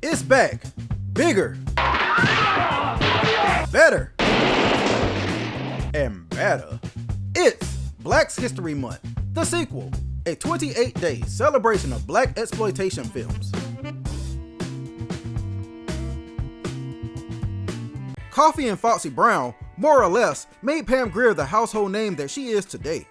It's back. Bigger. Better. And better. It's Black History Month, the sequel, a 28-day celebration of black exploitation films. Coffee and Foxy Brown, more or less, made Pam Grier the household name that she is today.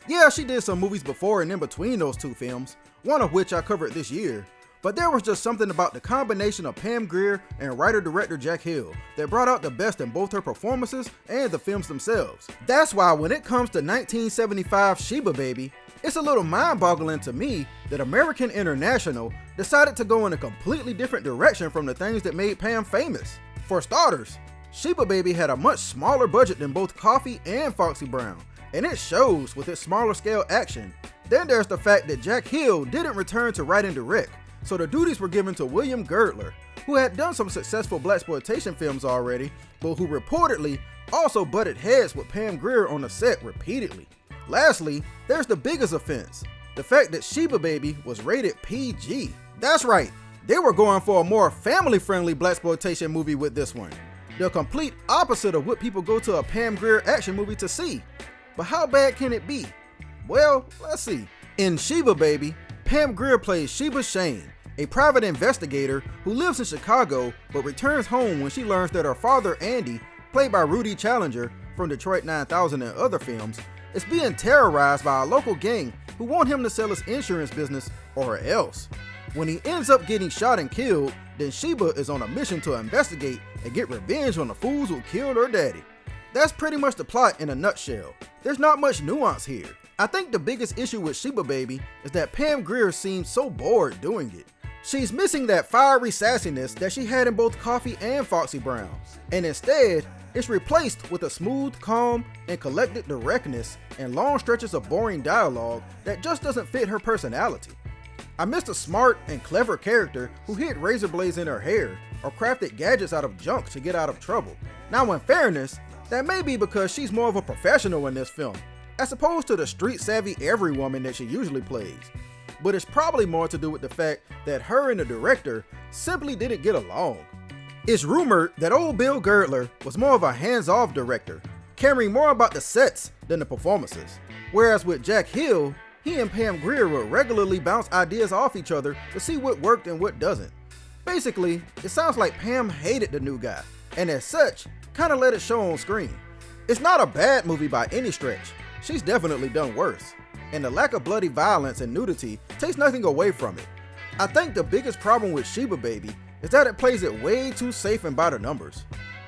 Yeah, she did some movies before and in between those two films, one of which I covered this year, but there was just something about the combination of Pam Grier and writer-director Jack Hill that brought out the best in both her performances and the films themselves. That's why when it comes to 1975 Sheba Baby, it's a little mind-boggling to me that American International decided to go in a completely different direction from the things that made Pam famous. For starters, Sheba Baby had a much smaller budget than both Coffee and Foxy Brown, and it shows with its smaller scale action. Then there's the fact that Jack Hill didn't return to write and direct, so the duties were given to William Girdler, who had done some successful blaxploitation films already, but who reportedly also butted heads with Pam Grier on the set repeatedly. Lastly, there's the biggest offense, the fact that Sheba Baby was rated PG. That's right, they were going for a more family-friendly blaxploitation movie with this one. The complete opposite of what people go to a Pam Grier action movie to see. But how bad can it be? Well, let's see. In Sheba Baby, Pam Grier plays Sheba Shane, a private investigator who lives in Chicago but returns home when she learns that her father Andy, played by Rudy Challenger from Detroit 9000 and other films, is being terrorized by a local gang who want him to sell his insurance business or else. When he ends up getting shot and killed, then Sheba is on a mission to investigate and get revenge on the fools who killed her daddy. That's pretty much the plot in a nutshell. There's not much nuance here. I think the biggest issue with Sheba Baby is that Pam Grier seems so bored doing it. She's missing that fiery sassiness that she had in both Coffee and Foxy Brown, and instead, it's replaced with a smooth, calm, and collected directness and long stretches of boring dialogue that just doesn't fit her personality. I missed a smart and clever character who hid razor blades in her hair or crafted gadgets out of junk to get out of trouble. Now in fairness, that may be because she's more of a professional in this film, as opposed to the street-savvy every woman that she usually plays. But it's probably more to do with the fact that her and the director simply didn't get along. It's rumored that old Bill Girdler was more of a hands-off director, caring more about the sets than the performances. Whereas with Jack Hill, he and Pam Grier would regularly bounce ideas off each other to see what worked and what doesn't. Basically, it sounds like Pam hated the new guy, and as such, kinda let it show on screen. It's not a bad movie by any stretch. She's definitely done worse, and the lack of bloody violence and nudity takes nothing away from it. I think the biggest problem with Sheba Baby is that it plays it way too safe and by the numbers.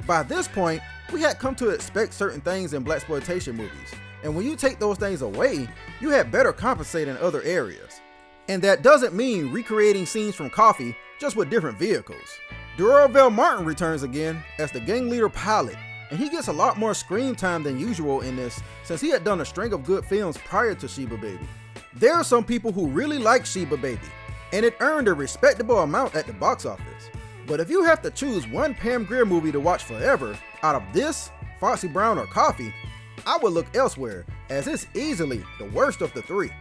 By this point, we had come to expect certain things in blaxploitation movies, and when you take those things away, you had better compensate in other areas. And that doesn't mean recreating scenes from Coffee, just with different vehicles. D'Urville Martin returns again as the gang leader pilot, and he gets a lot more screen time than usual in this since he had done a string of good films prior to Sheba Baby. There are some people who really like Sheba Baby, and it earned a respectable amount at the box office. But if you have to choose one Pam Grier movie to watch forever, out of this, Foxy Brown, or Coffee, I would look elsewhere, as it's easily the worst of the three.